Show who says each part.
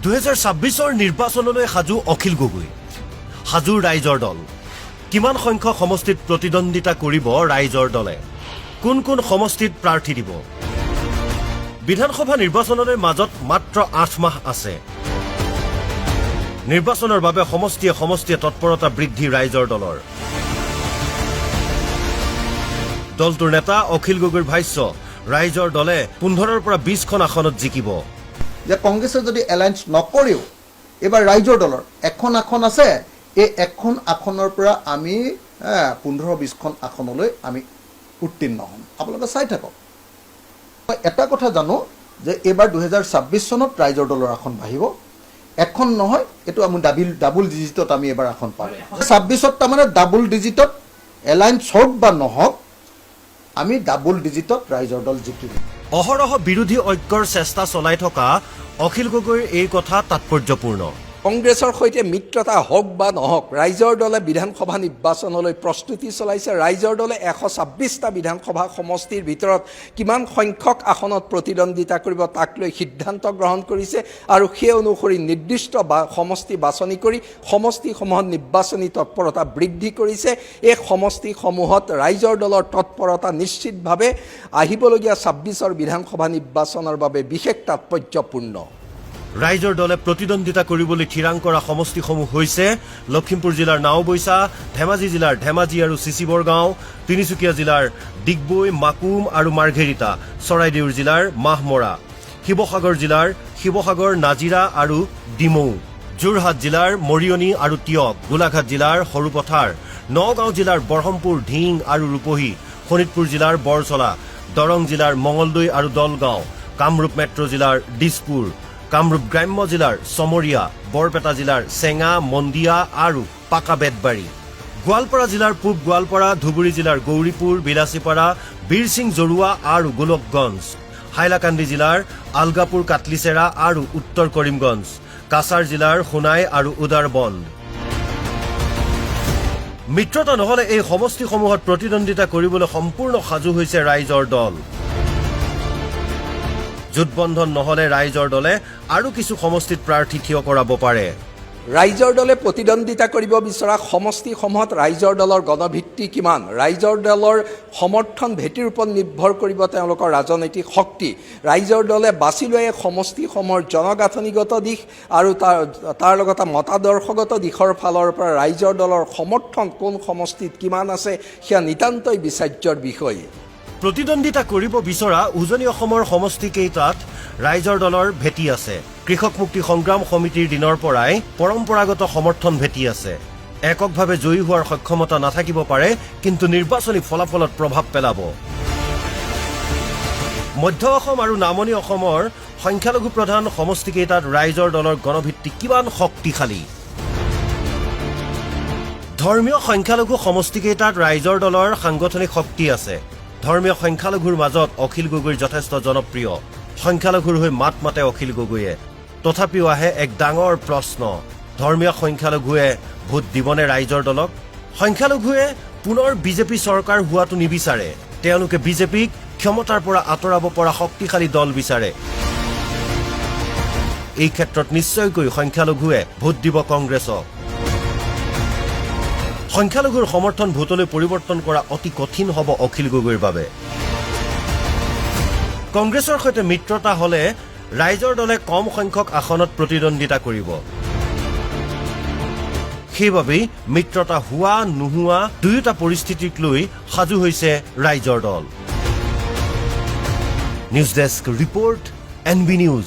Speaker 1: 2026 নিৰ্বাচনলৈ সাজু অখিল গগৈ সাজু ৰাইজৰ দল কিমান সংখ্যক সমষ্টিত প্ৰতিদ্বন্দ্বিতা কৰিব ৰাইজৰ দলে কোন কোন সমষ্টিত প্ৰাৰ্থী দিব বিধানসভা নিৰ্বাচনলৈ মাজত মাত্ৰ 8 মাহ আছে নিৰ্বাচনৰ বাবে সমষ্টিয়ে তৎপৰতা বৃদ্ধি ৰাইজৰ দলৰ দলটোৰ নেতা অখিল গগৈৰ ভাষ্য ৰাইজৰ দলে 15 পৰা 20খন আসনত জিকিব
Speaker 2: যে কংগ্ৰেছে যদি এলায়েন্স নকৰেও এবাৰ ৰাইজৰ দলৰ এখন আসন আছে এই এখন আসনৰ পৰা আমি 15-20খন আসনলৈ আমি উত্তীৰ্ণ হ'ম আপোনালোকে চাই থাকক মই এটা কথা জানো যে এবাৰ 2026 চনত ৰাইজৰ দলৰ আসন বাঢ়িব এখন নহয় এটো আমি ডাবল ডিজিটত আমি এবাৰ আসন পাম 26ত তাৰমানে ডাবল ডিজিটত এলায়েন্স হওক বা নহওক আমি ডাবল ডিজিটত ৰাইজৰ দল জিকিম
Speaker 1: অহৰহ বিৰোধী ঐক্যৰ চেষ্টা চলাই থকা অখিল গগৈৰ এই কথা তাৎপৰ্যপূৰ্ণ
Speaker 3: কংগ্ৰেছৰ সৈতে মিত্ৰতা হওক বা নহওক ৰাইজৰ দলে বিধানসভা নিৰ্বাচনলৈ প্ৰস্তুতি চলাইছে ৰাইজৰ দলে 126টা বিধানসভা সমষ্টিৰ ভিতৰত কিমান সংখ্যক আসনত প্ৰতিদ্বন্দ্বিতা কৰিব তাক লৈ সিদ্ধান্ত গ্ৰহণ কৰিছে আৰু সেই অনুসৰি নিৰ্দিষ্ট সমষ্টি বাছনি কৰি সমষ্টিসমূহত নিৰ্বাচনী তৎপৰতা বৃদ্ধি কৰিছে এই সমষ্টিসমূহত ৰাইজৰ দলৰ তৎপৰতা নিশ্চিতভাৱে আহিবলগীয়া 26ৰ বিধানসভা নিৰ্বাচনৰ বাবে বিশেষ তাৎপৰ্যপূৰ্ণ
Speaker 1: ৰাইজৰ দলে প্ৰতিদ্বন্দ্বিতা কৰিবলৈ থিৰাং কৰা সমষ্টিসমূহ হৈছে লখিমপুৰ জিলাৰ নাওবৈছা ধেমাজি জিলাৰ ধেমাজি আৰু চিচিবৰগাঁও তিনিচুকীয়া জিলাৰ ডিগবৈ মাকুম আৰু মাৰ্ঘেৰিটা চৰাইদেউৰ জিলাৰ মাহমৰা শিৱসাগৰ জিলাৰ শিৱসাগৰ নাজিৰা আৰু ডিমৌ যোৰহাট জিলাৰ মৰিয়নি আৰু টিয়ক গোলাঘাট জিলাৰ সৰুপথাৰ নগাঁও জিলাৰ বৰহমপুৰ ঢিং আৰু ৰূপহী শোণিতপুৰ জিলাৰ বৰচলা দৰং জিলাৰ মঙলদৈ আৰু দলগাঁও কামৰূপ মেট্ৰ জিলাৰ দিছপুৰ কামৰূপ গ্ৰাম্য জিলাৰ সমৰীয়া বৰপেটা জিলাৰ চেঙা মন্দিয়া আৰু পাকাবেতবাৰী গোৱালপাৰা জিলাৰ পূব গোৱালপাৰা ধুবুৰী জিলাৰ গৌৰীপুৰ বিলাসীপাৰা বীৰসিং জৰুৱা আৰু গোলকগঞ্জ হাইলাকান্দি জিলাৰ আলগাপুৰ কাটলিচেৰা আৰু উত্তৰ কৰিমগঞ্জ কাছাৰ জিলাৰ সোণাই আৰু উদাৰবন্দ মিত্ৰতা নহলে এই সমষ্টিসমূহত প্ৰতিদ্বন্দ্বিতা কৰিবলৈ সম্পূৰ্ণ সাজু হৈছে ৰাইজৰ দল জোটবন্ধন নহলে ৰাইজৰ দলে আৰু কিছু সমষ্টিত প্ৰাৰ্থী থিয় কৰাব পাৰে
Speaker 3: ৰাইজৰ দলে প্ৰতিদ্বন্দ্বিতা কৰিব বিচৰা সমষ্টিসমূহত ৰাইজৰ দলৰ গণভিত্তি কিমান ৰাইজৰ দলৰ সমৰ্থন ভেটিৰ ওপৰত নিৰ্ভৰ কৰিব তেওঁলোকৰ ৰাজনৈতিক শক্তি ৰাইজৰ দলে বাছি লোৱা সমষ্টিসমূহৰ জনগাঁথনিগত দিশ আৰু তাৰ লগতে মতাদৰ্শগত দিশৰ ফালৰ পৰা ৰাইজৰ দলৰ সমৰ্থন কোন সমষ্টিত কিমান আছে সেয়া নিতান্তই বিচাৰ্যৰ বিষয়
Speaker 1: প্ৰতিদ্বন্দ্বিতা কৰিব বিচৰা উজনি অসমৰ সমষ্টিকেইটাত ৰাইজৰ দলৰ ভেটি আছে কৃষক মুক্তি সংগ্ৰাম সমিতিৰ দিনৰ পৰাই পৰম্পৰাগত সমৰ্থন ভেটি আছে এককভাৱে জয়ী হোৱাৰ সক্ষমতা নাথাকিব পাৰে কিন্তু নিৰ্বাচনী ফলাফলত প্ৰভাৱ পেলাব মধ্য অসম আৰু নামনি অসমৰ সংখ্যালঘু প্ৰধান সমষ্টিকেইটাত ৰাইজৰ দলৰ গণভিত্তি কিমান শক্তিশালী ধৰ্মীয় সংখ্যালঘু সমষ্টিকেইটাত ৰাইজৰ দলৰ সাংগঠনিক শক্তি আছে ধৰ্মীয় সংখ্যালঘুৰ মাজত অখিল গগৈৰ যথেষ্ট জনপ্ৰিয় সংখ্যালঘুৰ হৈ মাত মাতে অখিল গগৈয়ে তথাপিও আহে এক ডাঙৰ প্ৰশ্ন ধৰ্মীয় সংখ্যালঘুৱে ভোট দিবনে ৰাইজৰ দলক সংখ্যালঘুৱে পুনৰ বিজেপি চৰকাৰ হোৱাটো নিবিচাৰে তেওঁলোকে বিজেপিক ক্ষমতাৰ পৰা আঁতৰাব পৰা শক্তিশালী দল বিচাৰে এই ক্ষেত্ৰত নিশ্চয়কৈ সংখ্যালঘুৱে ভোট দিব কংগ্ৰেছক সংখ্যালঘুৰ সমৰ্থন ভোটলৈ পৰিৱৰ্তন কৰা অতি কঠিন হ'ব অখিল গগৈৰ বাবে কংগ্ৰেছৰ সৈতে মিত্ৰতা হলে ৰাইজৰ দলে কম সংখ্যক আসনত প্ৰতিদ্বন্দ্বিতা কৰিব সেইবাবেই মিত্ৰতা হোৱা নোহোৱা দুয়োটা পৰিস্থিতিক লৈ সাজু হৈছে ৰাইজৰ দল news desk report NB news